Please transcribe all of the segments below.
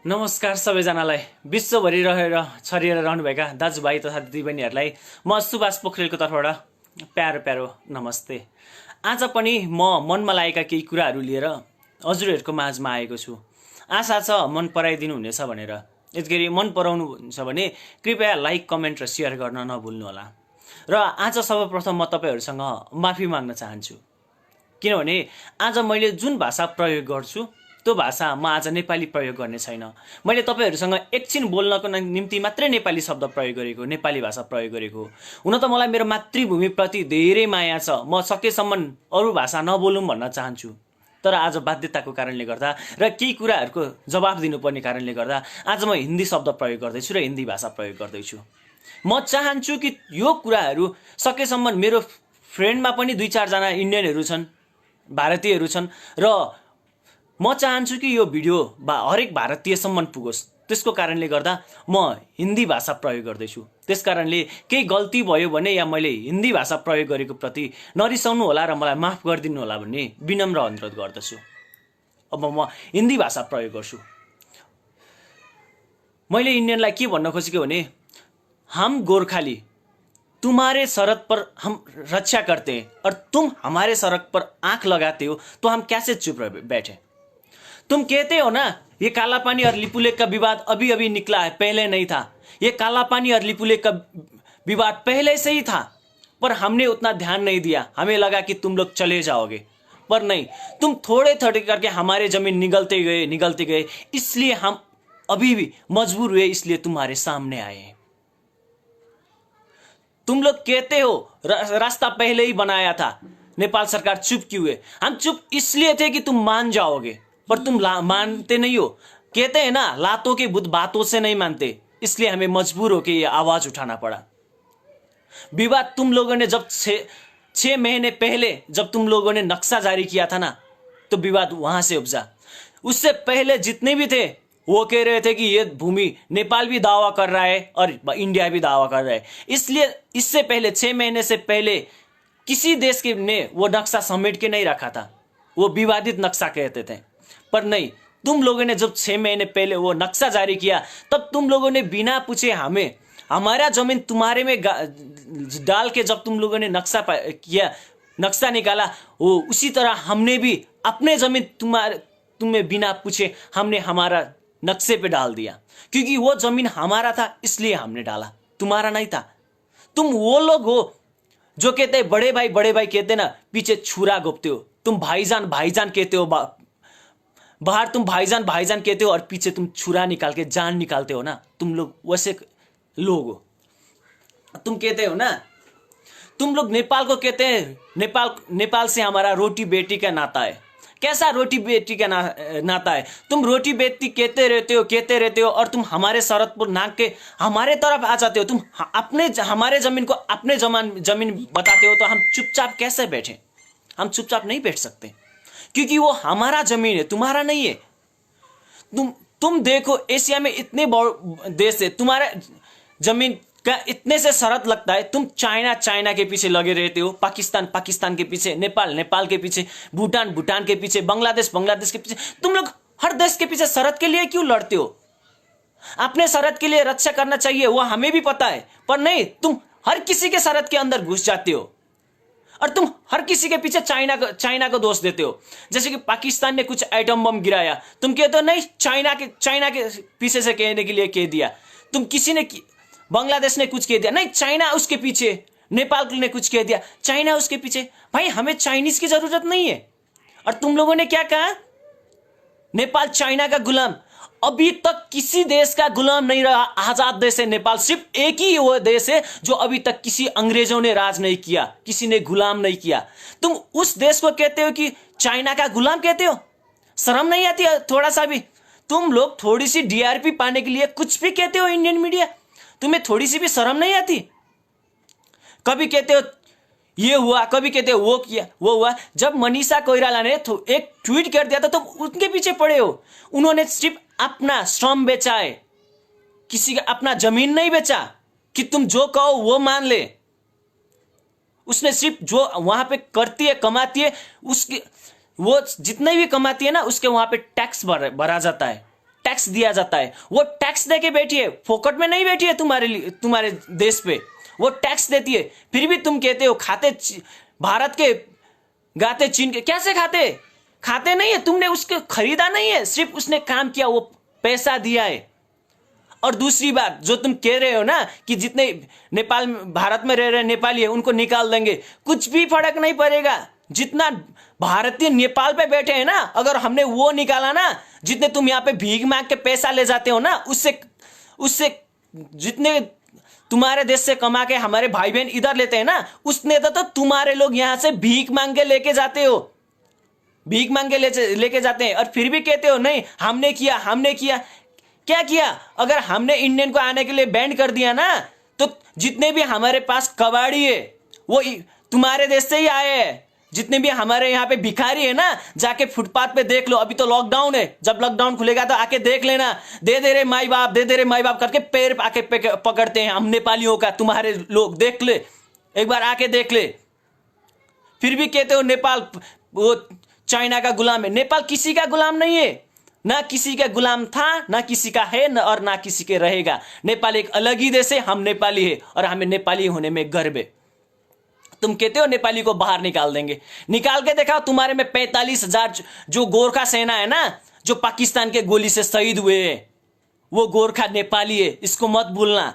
नमस्कार सबैजनालाई। विश्वभरि रहेर छरिएर रहनुभएका दाजुभाइ तथा दिदीबहिनीहरूलाई म सुभाष पोखरेलको तर्फबाट प्यारो प्यारो नमस्ते। आज पनि म मनमा लागेका केही कुराहरू लिएर हजुरहरूको माझमा आएको छु। आशा छ मन पराइदिनु हुनेछ भनेर। यतिखेर मन पराउनु हुन्छ भने कृपया लाइक, कमेन्ट र सेयर गर्न नभुल्नुहोला। र आज सर्वप्रथम म तपाईहरुसँग माफी माग्न चाहन्छु, किनभने आज मैले जुन भाषा प्रयोग गर्छु त्यो भाषा म आज नेपाली प्रयोग गर्ने छैन। मैले तपाईहरुसँग एकछिन बोल्नको निम्ति मात्रै नेपाली शब्द प्रयोग गरेको, नेपाली भाषा प्रयोग गरेको। हुन त मलाई मेरो मातृभूमि प्रति धेरै माया छ, म सकेसम्म अरु भाषा नबोलौं भन्न चाहन्छु। तर आज बाध्यताको कारणले गर्दा र केही कुराहरुको जवाफ दिनुपर्ने कारणले गर्दा आज म हिन्दी शब्द प्रयोग गर्दैछु र हिन्दी भाषा प्रयोग गर्दैछु। म चाहन्छु कि यो कुराहरु सकेसम्म मेरो फ्रेन्डमा पनि 2-4 जना इन्डियनहरु छन्, भारतीयहरु छन् र म चाहन्छु कि यो भिडियो हरेक भारतीयसम्म पुगोस्। त्यसको कारणले गर्दा म हिन्दी भाषा प्रयोग गर्दैछु। त्यसकारणले केही गल्ती भयो भने या मैले हिन्दी भाषा प्रयोग गरेको प्रति नरिसाउनु होला र मलाई माफ गरिदिनु होला भन्ने विनम्र अनुरोध गर्दछु। अब म हिन्दी भाषा प्रयोग गर्छु। मैले इन्डियनलाई के भन्न खोजेको भने, हम गोरखाली तुम्हारे सरहद पर हम रक्षा करते हैं और तुम हमारे सरहद पर आंख लगाते हो तो हम कैसे चुप बैठे। तुम कहते हो ना ये काला पानी और लिपुलेख का विवाद अभी अभी निकला है, पहले नहीं था। ये काला पानी और लिपुलेख का विवाद पहले से ही था, पर हमने उतना ध्यान नहीं दिया। हमें लगा कि तुम लोग चले जाओगे, पर नहीं, तुम थोड़े थोड़े करके हमारे जमीन निगलते गए, इसलिए हम अभी भी मजबूर हुए, इसलिए तुम्हारे सामने आए हैं। तुम लोग कहते हो रास्ता पहले ही बनाया था, नेपाल सरकार चुप क्यों है? हम चुप इसलिए थे कि तुम मान जाओगे, पर तुम मानते नहीं हो। कहते हैं ना, लातों के बुत बातों से नहीं मानते, इसलिए हमें मजबूर होकर ये आवाज उठाना पड़ा। विवाद तुम लोगों ने जब 6 महीने पहले जब तुम लोगों ने नक्शा जारी किया था ना, तो विवाद वहां से उपजा। उससे पहले जितने भी थे वो कह रहे थे कि ये भूमि नेपाल भी दावा कर रहा है और इंडिया भी दावा कर रहा है, इसलिए इससे पहले 6 महीने से पहले किसी देश के ने वो नक्शा समेट के नहीं रखा था, वो विवादित नक्शा कहते थे। पर नहीं, तुम लोगों ने जब 6 महीने पहले वो नक्शा जारी किया, तब तुम लोगों ने बिना पूछे हमें हमारा जमीन तुम्हारे में डाल के जब तुम लोगों ने नक्शा निकाला, वो उसी तरह हमने भी अपने जमीन तुम्हें बिना पूछे हमने हमारा नक्शे पे डाल दिया, क्योंकि वो जमीन हमारा था इसलिए हमने डाला, तुम्हारा नहीं था। तुम वो लोग हो जो कहते हैं बड़े भाई कहते ना, पीछे छुरा घोपते हो। तुम भाईजान कहते हो, बाहर तुम भाईजान कहते हो और पीछे तुम छुरा निकाल के जान निकालते हो ना। तुम लोग वैसे लोग हो। तुम कहते हो ना, तुम लोग नेपाल को कहते हैं नेपाल से हमारा रोटी बेटी का नाता है। कैसा रोटी बेटी का नाता है? तुम रोटी बेटी कहते रहते हो और तुम हमारे सरहद पर नाक के हमारे तरफ आ जाते हो। तुम हमारे जमीन को अपने जमीन बताते हो, तो हम चुपचाप कैसे बैठे? हम चुपचाप नहीं बैठ सकते, क्योंकि वो हमारा जमीन है, तुम्हारा नहीं है। तुम देखो, एशिया में इतने बड़े देश है, तुम्हारा जमीन का इतने से सरहद लगता है, तुम चाइना के पीछे लगे रहते हो, पाकिस्तान के पीछे, नेपाल के पीछे, भूटान के पीछे, बांग्लादेश के पीछे। तुम लोग हर देश के पीछे सरहद के लिए क्यों लड़ते हो? अपने सरहद के लिए रक्षा करना चाहिए, वो हमें भी पता है, पर नहीं, तुम हर किसी के सरहद के अंदर घुस जाते हो और तुम हर किसी के पीछे चाइना को दोष देते हो। जैसे कि पाकिस्तान ने कुछ एटम बम गिराया, तुम कहते हो नहीं, चाइना के पीछे से कहने के लिए कह दिया। तुम किसी ने बांग्लादेश ने कुछ कह दिया, नहीं, चाइना उसके पीछे, नेपाल ने कुछ कह दिया, चाइना उसके पीछे। भाई, हमें चाइनीज की जरूरत नहीं है। और तुम लोगों ने क्या कहा? नेपाल चाइना का गुलाम। अभी तक किसी देश का गुलाम नहीं रहा, आजाद देश है नेपाल। सिर्फ एक ही वो देश है जो अभी तक किसी अंग्रेजों ने राज नहीं किया, किसी ने गुलाम नहीं किया। तुम उस देश को कहते हो कि चाइना का गुलाम कहते हो? शर्म नहीं आती थोड़ा सा भी? तुम लोग थोड़ी सी डीआरपी पाने के लिए कुछ भी कहते हो, इंडियन मीडिया, तुम्हें थोड़ी सी भी शर्म नहीं आती? कभी कहते हो ये हुआ, कभी कहते हो वो हुआ। जब मनीषा कोइराला ने एक ट्वीट कर दिया था, तो उनके पीछे पड़े हो। उन्होंने सिर्फ अपना श्रम बेचा है, किसी का अपना जमीन नहीं बेचा कि तुम जो कहो वो मान ले। उसने सिर्फ जो वहां पे करती है, कमाती है, उसकी वो जितने भी कमाती है ना, उसके वहां पे टैक्स भरा जाता है। टैक्स दिया जाता है, वो टैक्स देके बैठी है, फोकट में नहीं बैठी है तुम्हारे लिए, तुम्हारे देश पे वो टैक्स देती है। फिर भी तुम कहते हो खाते भारत के गाते चीन के। कैसे खाते? खाते नहीं है, तुमने उसको खरीदा नहीं है, सिर्फ उसने काम किया, वो पैसा दिया है। और दूसरी बात जो तुम कह रहे हो ना कि जितने नेपाल भारत में रह रहे नेपाली है उनको निकाल देंगे, कुछ भी फर्क नहीं पड़ेगा। जितना भारतीय नेपाल पे बैठे हैं ना, अगर हमने वो निकाला ना, जितने तुम यहाँ पे भीख मांग के पैसा ले जाते हो ना, उससे जितने तुम्हारे देश से कमा के हमारे भाई बहन इधर लेते हैं ना, उसने तो तुम्हारे लोग यहां से भीख मांग के लेके जाते हो, भीख मांग के लेके जाते हैं। और फिर भी कहते हो नहीं हमने किया, हमने किया। क्या किया? अगर हमने इंडियन को आने के लिए बैंड कर दिया ना, तो जितने भी हमारे पास कबाड़ी है वो तुम्हारे देश से ही आए हैं। जितने भी हमारे यहाँ पे भिखारी है ना, जाके फुटपाथ पे देख लो। अभी तो लॉकडाउन है, जब लॉकडाउन खुलेगा तो आके देख लेना। दे दे रे माई बाप, दे दे रे माई बाप करके पैर आके पकड़ते हैं हम नेपालियों का, तुम्हारे लोग। देख ले, एक बार आके देख ले। फिर भी कहते हो नेपाल वो चाइना का गुलाम है। नेपाल किसी का गुलाम नहीं है, ना किसी का गुलाम था, ना किसी का है, और ना किसी के रहेगा। नेपाल एक अलग ही देश है, हम नेपाली है और हमें नेपाली होने में गर्व है। तुम कहते हो नेपाली को बाहर निकाल देंगे, निकाल के देखा तुम्हारे में 45,000 जो गोरखा सेना है ना, जो पाकिस्तान के गोली से शहीद हुए हैं, वो गोरखा नेपाली है, इसको मत भूलना।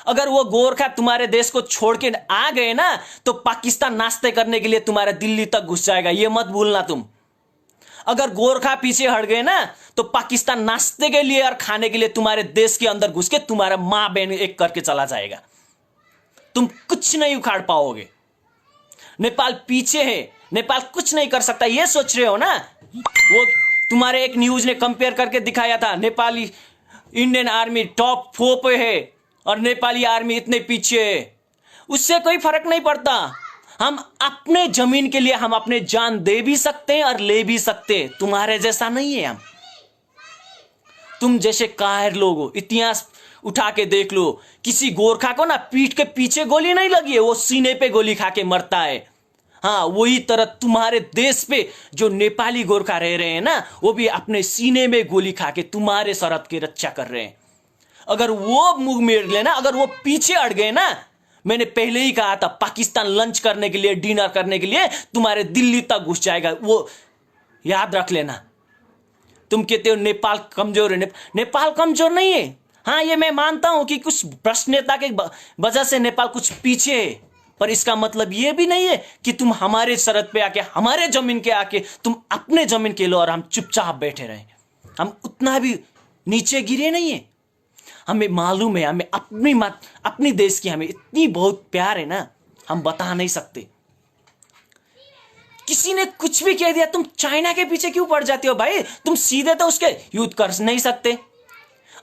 अगर वो गोरखा तुम्हारे देश को छोड़ के आ गए ना, तो पाकिस्तान नाश्ते करने के लिए तुम्हारे दिल्ली तक घुस जाएगा, ये मत भूलना तुम। अगर गोरखा पीछे हट गए ना, तो पाकिस्तान नाश्ते के लिए और खाने के लिए तुम्हारे देश के अंदर घुस के तुम्हारा मां बहन एक करके चला जाएगा। तुम कुछ नहीं उखाड़ पाओगे। नेपाल पीछे है, नेपाल कुछ नहीं कर सकता, ये सोच रहे हो ना। वो तुम्हारे एक न्यूज ने कंपेयर करके दिखाया था, नेपाली इंडियन आर्मी टॉप 4 पे है और नेपाली आर्मी इतने पीछे है। उससे कोई फर्क नहीं पड़ता। हम अपने जमीन के लिए हम अपने जान दे भी सकते हैं और ले भी सकते हैं। तुम्हारे जैसा नहीं है हम। तुम जैसे कायर लोग हो, इतिहास उठा के देख लो, किसी गोरखा को ना पीठ के पीछे गोली नहीं लगी है, वो सीने पे गोली खा के मरता है। हाँ, वही तरह तुम्हारे देश पे जो नेपाली गोरखा रह रहे हैं ना, वो भी अपने सीने में गोली खा के तुम्हारे सरहद की रक्षा कर रहे हैं। अगर वो मुंह मेर लेना, अगर वो पीछे अड़ गए ना, मैंने पहले ही कहा था पाकिस्तान लंच करने के लिए, डिनर करने के लिए तुम्हारे दिल्ली तक घुस जाएगा, वो याद रख लेना। तुम कहते हो नेपाल कमजोर है, नेपाल कमजोर नहीं है। हाँ, ये मैं मानता हूं कि कुछ भ्रष्टता के वजह से नेपाल कुछ पीछे है, पर इसका मतलब ये भी नहीं है कि तुम हमारे सरहद पे आके, हमारे जमीन के आके तुम अपने जमीन के लो और हम चुपचाप बैठे रहे। हम उतना भी नीचे गिरे नहीं है। हमें मालूम है, हमें अपनी देश की हमें इतनी बहुत प्यार है ना, हम बता नहीं सकते। किसी ने कुछ भी कह दिया, तुम चाइना के पीछे क्यों पड़ जाते हो भाई? तुम सीधे तो उसके युद्ध कर नहीं सकते।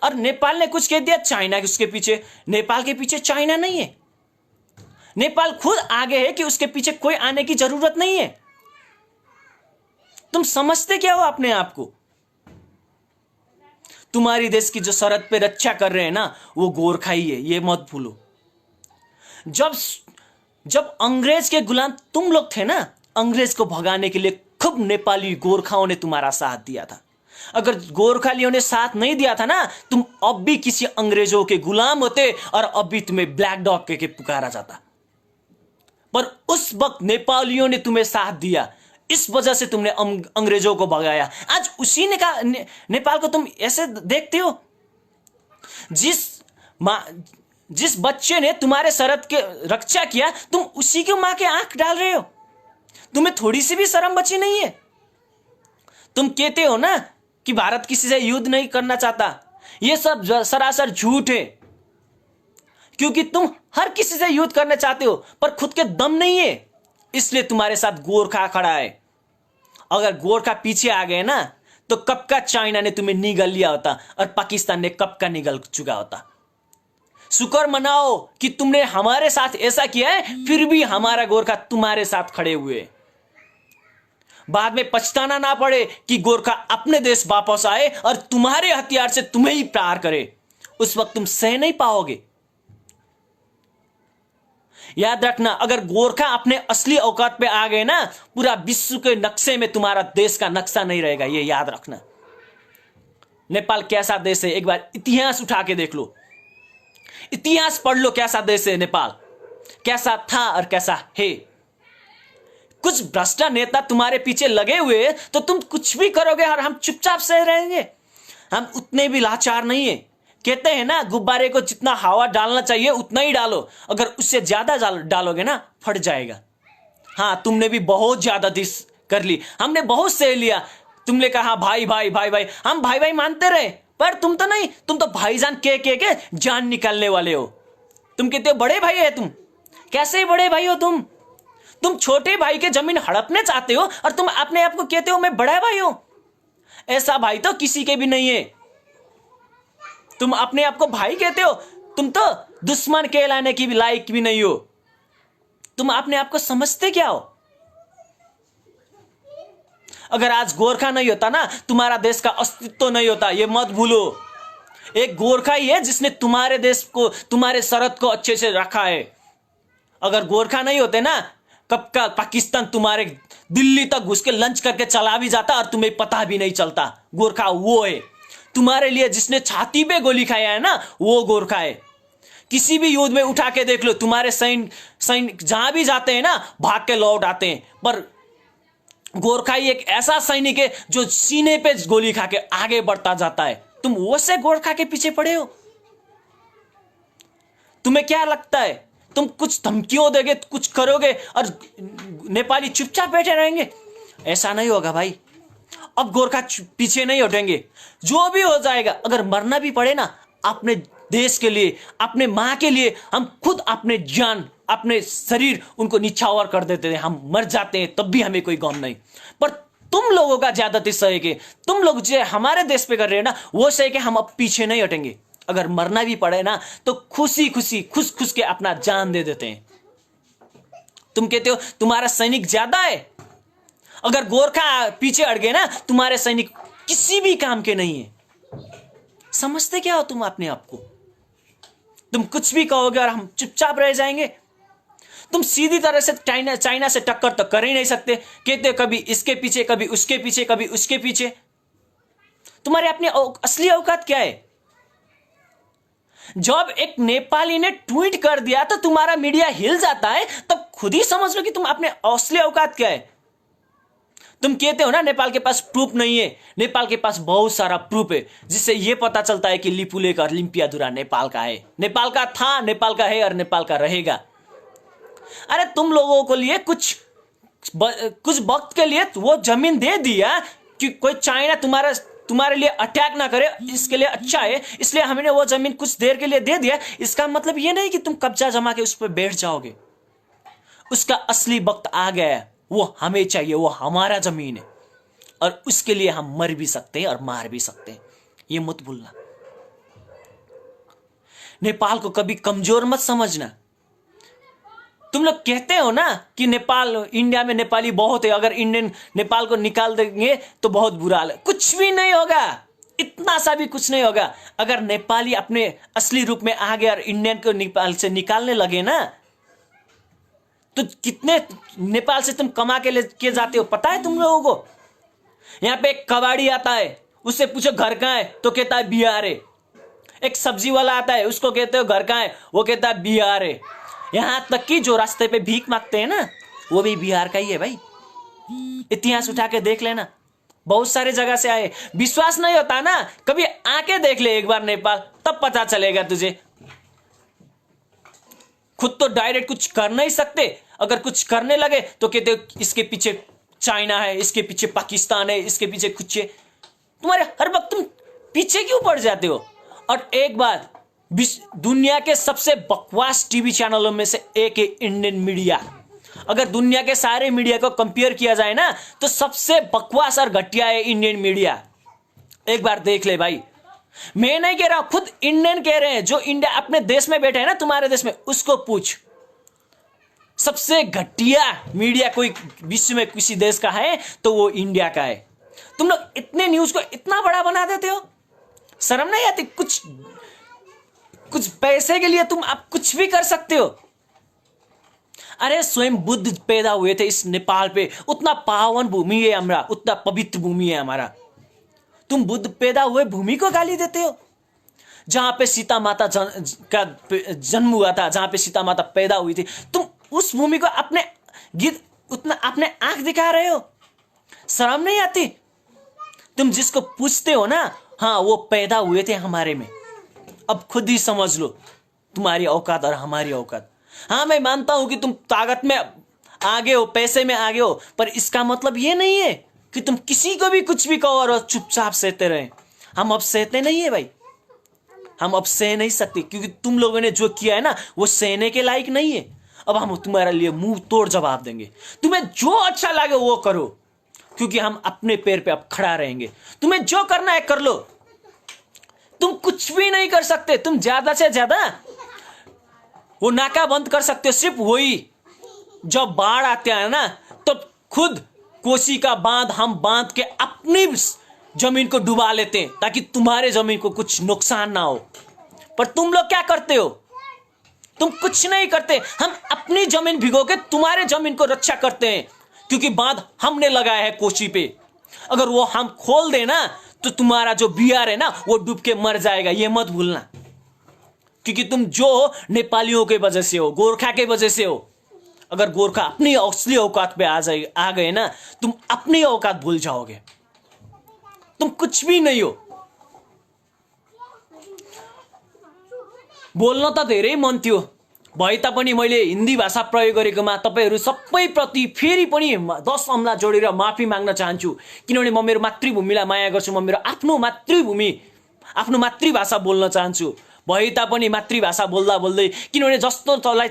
और नेपाल ने कुछ कह दिया, चाइना उसके पीछे। नेपाल के पीछे चाइना नहीं है, नेपाल खुद आगे है कि उसके पीछे कोई आने की जरूरत नहीं है। तुम समझते क्या हो अपने आप को? तुम्हारी देश की जो सरहद पे रक्षा कर रहे हैं ना, वो गोरखा ही है, ये मत भूलो। जब अंग्रेज के गुलाम तुम लोग थे ना, अंग्रेज को भगाने के लिए खूब नेपाली गोरखाओं ने तुम्हारा साथ दिया था। अगर गोरखालियों ने साथ नहीं दिया था ना, तुम अब भी किसी अंग्रेजों के गुलाम होते और अब भी तुम्हें ब्लैक डॉग के पुकारा जाता। पर उस वक्त नेपालियों ने तुम्हें साथ दिया, इस वजह से तुमने अंग्रेजों को भगाया। आज उसी ने कहा नेपाल को तुम ऐसे देखते हो। जिस बच्चे ने तुम्हारे सरहद के रक्षा किया, तुम उसी की मां के आंख डाल रहे हो। तुम्हें थोड़ी सी भी शर्म बची नहीं है। तुम कहते हो ना कि भारत किसी से युद्ध नहीं करना चाहता, यह सब सरासर झूठ है, क्योंकि तुम हर किसी से युद्ध करना चाहते हो, पर खुद के दम नहीं है, इसलिए तुम्हारे साथ गोरखा खड़ा है। अगर गोरखा पीछे आ गए ना, तो कब का चाइना ने तुम्हें निगल लिया होता और पाकिस्तान ने कब का निगल चुका होता। शुक्र मनाओ कि तुमने हमारे साथ ऐसा किया है, फिर भी हमारा गोरखा तुम्हारे साथ खड़े हुए। बाद में पछताना ना पड़े कि गोरखा अपने देश वापस आए और तुम्हारे हथियार से तुम्हें ही प्रहार करे। उस वक्त तुम सह नहीं पाओगे। याद रखना, अगर गोरखा अपने असली औकात पे आ गए ना, पूरा विश्व के नक्शे में तुम्हारा देश का नक्शा नहीं रहेगा, ये याद रखना। नेपाल कैसा देश है, एक बार इतिहास उठा के देख लो, इतिहास पढ़ लो कैसा देश है नेपाल, कैसा था और कैसा है। कुछ भ्रष्ट नेता तुम्हारे पीछे लगे हुए तो तुम कुछ भी करोगे और हम चुपचाप सह रहेंगे। हम उतने भी लाचार नहीं है। कहते हैं ना, गुब्बारे को जितना हवा डालना चाहिए उतना ही डालो, अगर उससे ज्यादा डालोगे ना फट जाएगा। हाँ, तुमने भी बहुत ज्यादा दिस कर ली, हमने बहुत सह लिया। तुमने कहा भाई भाई भाई भाई, हम भाई भाई मानते रहे, पर तुम तो नहीं, तुम तो भाईजान के जान निकालने वाले हो। तुम कहते हो बड़े भाई है तुम, कैसे बड़े भाई हो तुम छोटे भाई के जमीन हड़पने चाहते हो और तुम अपने आप को कहते हो मैं बड़ा भाई हूं। ऐसा भाई तो किसी के भी नहीं है। तुम अपने आप को भाई कहते हो, तुम तो दुश्मन कहलाने की भी लायक भी नहीं हो। तुम अपने आप को समझते क्या हो? अगर आज गोरखा नहीं होता ना, तुम्हारा देश का अस्तित्व नहीं होता, ये मत भूलो। एक गोरखा ही है जिसने तुम्हारे देश को, तुम्हारे सरहद को अच्छे से रखा है। अगर गोरखा नहीं होते ना, कब का पाकिस्तान तुम्हारे दिल्ली तक घुस के लंच करके चला भी जाता और तुम्हें पता भी नहीं चलता। गोरखा वो है तुम्हारे लिए जिसने छाती पे गोली खाया है ना, वो गोरखा है। किसी भी युद्ध में उठा के देख लो, तुम्हारे सैनिक जहां भी जाते हैं ना भाग के लौट आते हैं, पर गोरखा ही एक ऐसा सैनिक है जो सीने पे गोली खा के आगे बढ़ता जाता है। तुम वो से गोरखा के पीछे पड़े हो। तुम्हें क्या लगता है तुम कुछ धमकियों दोगे, कुछ करोगे और नेपाली चुपचाप बैठे रहेंगे? ऐसा नहीं होगा भाई। अब गोरखा पीछे नहीं हटेंगे, जो भी हो जाएगा। अगर मरना भी पड़े ना अपने देश के लिए, अपने मां के लिए, हम खुद अपने जान, अपने शरीर उनको निछावर कर देते हैं। हम मर जाते हैं तब भी हमें कोई गम नहीं। पर तुम लोगों का ज्यादातर सही के, तुम लोग जो हमारे देश पे कर रहे हैं ना, वो सही के हम अब पीछे नहीं हटेंगे। अगर मरना भी पड़े ना तो खुशी खुशी खुश खुश के अपना जान दे देते हैं। तुम कहते हो तुम्हारा सैनिक ज्यादा है, अगर गोरखा पीछे हट गए ना, तुम्हारे सैनिक किसी भी काम के नहीं है। समझते क्या हो तुम अपने आप को? तुम कुछ भी कहोगे और हम चुपचाप रह जाएंगे। तुम सीधी तरह से चाइना से टक्कर तो कर ही नहीं सकते। कहते हो कभी इसके पीछे, कभी उसके पीछे, कभी उसके पीछे। तुम्हारे अपने असली औकात क्या है? जब एक नेपाली ने ट्वीट कर दिया तो तुम्हारा मीडिया हिल जाता है, तब खुद ही समझ लो कि तुम अपने असली औकात क्या है। तुम कहते हो ना नेपाल के पास प्रूफ नहीं है, नेपाल के पास बहुत सारा प्रूफ है, जिससे यह पता चलता है कि लिपुलेख और लिम्पियाधुरा नेपाल का है, नेपाल का था, नेपाल का है और नेपाल का रहेगा। अरे तुम लोगों को लिए कुछ वक्त के लिए वो जमीन दे दिया कि कोई चाइना तुम्हारे लिए अटैक ना करे, इसके लिए अच्छा है, इसलिए हमने वो जमीन कुछ देर के लिए दे दिया। इसका मतलब ये नहीं कि तुम कब्जा जमा के उस पर बैठ जाओगे। उसका असली वक्त आ गया है, वो हमें चाहिए, वो हमारा जमीन है और उसके लिए हम मर भी सकते हैं और मार भी सकते हैं। ये मत भूलना। नेपाल को कभी कमजोर मत समझना। तुम लोग कहते हो ना कि नेपाल, इंडिया में नेपाली बहुत है, अगर इंडियन नेपाल को निकाल देंगे तो बहुत बुरा हाल है। कुछ भी नहीं होगा, इतना सा भी कुछ नहीं होगा। अगर नेपाली अपने असली रूप में आ गया और इंडियन को नेपाल से निकालने लगे ना, तो कितने नेपाल से तुम कमा के लेके जाते हो पता है तुम लोगों को? यहां पे एक कबाड़ी आता है, उससे पूछो घर कहां है तो कहता है बिहार है। एक सब्जी वाला आता है, उसको कहते हो घर कहां है, वो कहता है बिहार है। यहां तक कि जो रास्ते पे भीख मांगते हैं ना, वो भी बिहार का ही है भाई। इतिहास उठा के देख लेना, बहुत सारे जगह से आए। विश्वास नहीं होता ना, कभी आके देख ले एक बार नेपाल, तब पता चलेगा तुझे। खुद तो डायरेक्ट कुछ कर नहीं सकते, अगर कुछ करने लगे तो कहते हो इसके पीछे चाइना है, इसके पीछे पाकिस्तान है, इसके पीछे कुछ है। तुम्हारे हर वक्त तुम पीछे क्यों पड़ जाते हो? और एक बात, दुनिया के सबसे बकवास टीवी चैनलों में से एक है इंडियन मीडिया। अगर दुनिया के सारे मीडिया को कंपेयर किया जाए ना, तो सबसे बकवास और घटिया है इंडियन मीडिया। एक बार देख ले भाई, मैं नहीं कह रहा, खुद इंडियन कह रहे हैं। जो इंडिया अपने देश में बैठे हैं ना, तुम्हारे देश में, उसको पूछ। सबसे घटिया मीडिया कोई विश्व में किसी देश का है तो वो इंडिया का है। तुम लोग इतने न्यूज को इतना बड़ा बना देते हो, शर्म नहीं आती? कुछ पैसे के लिए तुम आप कुछ भी कर सकते हो। अरे स्वयं बुद्ध पैदा हुए थे इस नेपाल पे, उतना पावन भूमि है हमारा, उतना पवित्र भूमि है हमारा। तुम बुद्ध पैदा हुए भूमि को गाली देते हो, जहां पे सीता माता का जन्म हुआ था, जहां पे सीता माता पैदा हुई थी, तुम उस भूमि को अपने उतना अपने आंख दिखा रहे हो। शर्म नहीं आती? तुम जिसको पूछते हो ना, हाँ वो पैदा हुए थे हमारे में। अब खुद ही समझ लो तुम्हारी औकात और हमारी औकात। हाँ मैं मानता हूं कि तुम ताकत में आगे हो, पैसे में आगे हो, पर इसका मतलब ये नहीं है कि तुम किसी को भी कुछ भी कहो और चुपचाप सहते रहे। हम अब सहते नहीं है भाई, हम अब सह नहीं सकते, क्योंकि तुम लोगों ने जो किया है ना वो सहने के लायक नहीं है। अब हम तुम्हारे लिए मुंह तोड़ जवाब देंगे। तुम्हें जो अच्छा लगे वो करो, क्योंकि हम अपने पैर पे अब खड़ा रहेंगे। तुम्हें जो करना है कर लो, तुम कुछ भी नहीं कर सकते। तुम ज्यादा से ज्यादा वो नाका बंद कर सकते हो, सिर्फ वही जब बाढ़ आते हैं ना तो खुद कोसी का बांध हम बांध के अपनी जमीन को डुबा लेते हैं ताकि तुम्हारे जमीन को कुछ नुकसान ना हो। पर तुम लोग क्या करते हो? तुम कुछ नहीं करते। हम अपनी जमीन भिगो के तुम्हारे जमीन को रक्षा करते हैं, क्योंकि बांध हमने लगाया है कोसी पे। अगर वो हम खोल देना तो तुम्हारा जो बिहार है ना वो डूब के मर जाएगा, ये मत भूलना। क्योंकि तुम जो हो नेपालियों के वजह से हो, गोरखा के वजह से हो। अगर गोरखा अपनी असली औकात पे आ गए ना, तुम अपनी औकात भूल जाओगे। तुम कुछ भी नहीं हो। बोल्न त धेरै मन थियो, भए तापनि मैले हिन्दी भाषा प्रयोग गरेकोमा तपाईहरू सबैप्रति फेरि पनि 10 अम्ला जोडेर माफी माग्न चाहन्छु। किनभने म मेरो मातृभूमिलाई माया गर्छु, म मेरो आफ्नो मातृभूमि, आफ्नो मातृभाषा बोल्न चाहन्छु। भए तापनि मातृभाषा बोल्दा बोल्दै, किनभने जस्तोलाई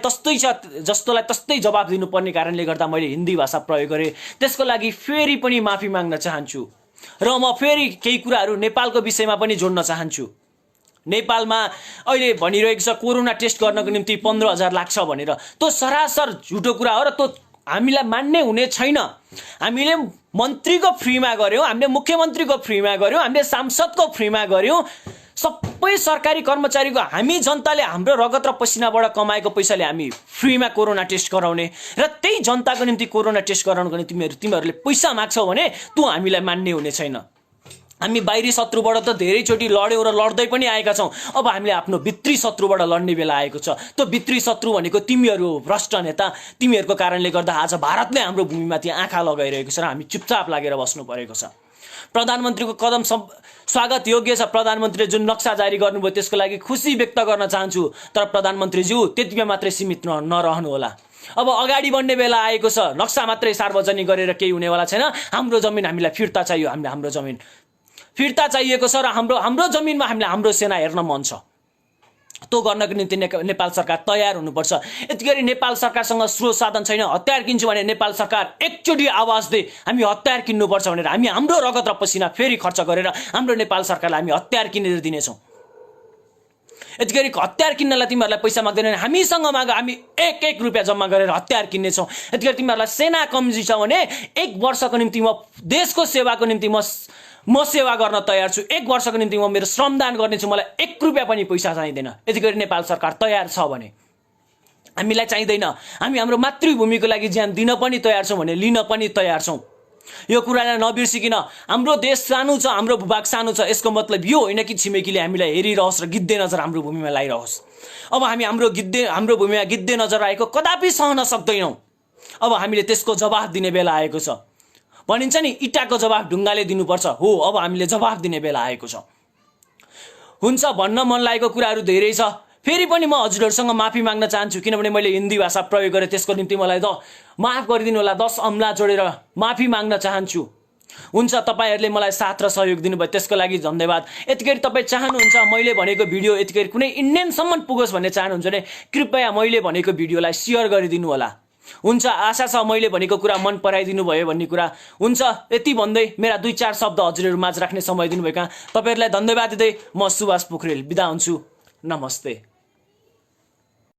तस्तै जवाब दिनुपर्ने कारणले गर्दा मैले हिन्दी भाषा प्रयोग गरेँ। त्यसको लागि फेरि पनि माफी माग्न चाहन्छु। र म फेरि केही कुराहरू नेपालको विषयमा पनि जोड्न चाहन्छु। नेपालमा अहिले भनिरहेको छ कोरोना टेस्ट गर्नको निम्ति 15,000 लाग्छ भनेर। त्यो सरासर झुटो कुरा हो र त्यो हामीलाई मान्ने हुने छैन। हामीले मन्त्रीको फ्रीमा गर्यौँ, हामीले मुख्यमन्त्रीको फ्रीमा गर्यौँ, हामीले सांसदको फ्रीमा गर्यौँ। सबै सरकारी कर्मचारीको हामी जनताले हाम्रो रगत र पसिनाबाट कमाएको पैसाले हामी फ्रीमा कोरोना टेस्ट गराउने, र त्यही जनताको निम्ति कोरोना टेस्ट गराउनको निम्ति तिमीहरूले पैसा माग्छौ भने त्यो हामीलाई मान्ने हुने छैन। हामी बाहिरी शत्रुबाट त धेरैचोटि लड्यौँ र लड्दै पनि आएका छौँ। अब हामीले आफ्नो भित्री शत्रुबाट लड्ने बेला आएको छ। त्यो भित्री शत्रु भनेको तिमीहरू हो, भ्रष्ट नेता। तिमीहरूको कारणले गर्दा आज भारतले हाम्रो भूमिमाथि आँखा लगाइरहेको छ र हामी चुपचाप लागेर बस्नु परेको छ। प्रधानमन्त्रीको कदम स्वागत योग्य छ। प्रधानमन्त्रीले जुन नक्सा जारी गर्नुभयो त्यसको लागि खुसी व्यक्त गर्न चाहन्छु। तर प्रधानमन्त्रीज्यू त्यतिमा मात्रै सीमित नरहनु होला। अब अगाडि बढ्ने बेला आएको छ। नक्सा मात्रै सार्वजनिक गरेर केही हुनेवाला छैन। हाम्रो जमिन हामीलाई फिर्ता चाहियो। हामीले हाम्रो जमिन फिर्ता चाहिएको छ र हाम्रो जमिनमा हामीले हाम्रो सेना हेर्न मन छ। त्यो गर्नको निम्ति नेपाल सरकार तयार हुनुपर्छ। यतिगरी नेपाल सरकारसँग स्रोत साधन छैन, हतियार किन्छु भने नेपाल सरकार एकचोटि आवाज दे हामी हतियार किन्नुपर्छ भनेर हामी हाम्रो रगत र पसिना फेरि खर्च गरेर हाम्रो नेपाल सरकारलाई हामी हतियार किनेर दिनेछौँ। यतिगरी हतियार किन्नलाई तिमीहरूलाई पैसा माग्दैन, हामीसँग माग, हामी 1 रुपियाँ जम्मा गरेर हतियार किन्नेछौँ। यतिगरी तिमीहरूलाई सेना कम्ती छ भने 1 वर्षको निम्ति म देशको सेवाको निम्ति म सेवा गर्न तयार छु। 1 वर्षको निम्ति म मेरो श्रमदान गर्नेछु, मलाई 1 रुपियाँ पनि पैसा चाहिँदैन। यतिगरी नेपाल सरकार तयार छ भने हामीलाई चाहिँदैन। हामी हाम्रो मातृभूमिको लागि ज्यान दिन पनि तयार छौँ भने लिन पनि तयार छौँ। यो कुरालाई नबिर्सिकिन, हाम्रो देश सानो छ, हाम्रो भूभाग सानो छ, यसको मतलब यो होइन कि छिमेकीले हामीलाई हेरिरहोस् र गिद्धे नजर हाम्रो भूमिमा लगाइरहोस्। अब हामी हाम्रो भूमिमा गिद्धे नजर आएको कदापि सहन सक्दैनौँ। अब हामीले त्यसको जवाफ दिने बेला आएको छ। भनिन्छ नि इँटाको जवाफ ढुङ्गाले दिनुपर्छ, हो अब हामीले जवाफ दिने बेला आएको छ। हुन्छ, भन्न मन लागेको कुराहरू धेरै छ। फेरि पनि म हजुरहरूसँग माफी माग्न चाहन्छु, किनभने मैले हिन्दी भाषा प्रयोग गरेँ। त्यसको निम्ति मलाई माफ गरिदिनु होला। 10 अम्ला जोडेर माफी माग्न चाहन्छु। हुन्छ, तपाईँहरूले मलाई साथ र सहयोग दिनुभयो, त्यसको लागि धन्यवाद। यतिखेर तपाईँ चाहनुहुन्छ मैले भनेको भिडियो यतिखेर कुनै इन्डियनसम्म पुगोस् भन्ने चाहनुहुन्छ भने कृपया मैले भनेको भिडियोलाई सेयर गरिदिनु होला। हुन्छ, आशा छ मैले भनेको कुरा मन पराइदिनु भयो भन्ने कुरा। हुन्छ, यति भन्दै मेरा 2-4 शब्द हजुरहरू माझ राख्ने समय दिनुभएका तपाईँहरूलाई धन्यवाद दिँदै म सुभाष पोखरेल बिदा हुन्छु। नमस्ते।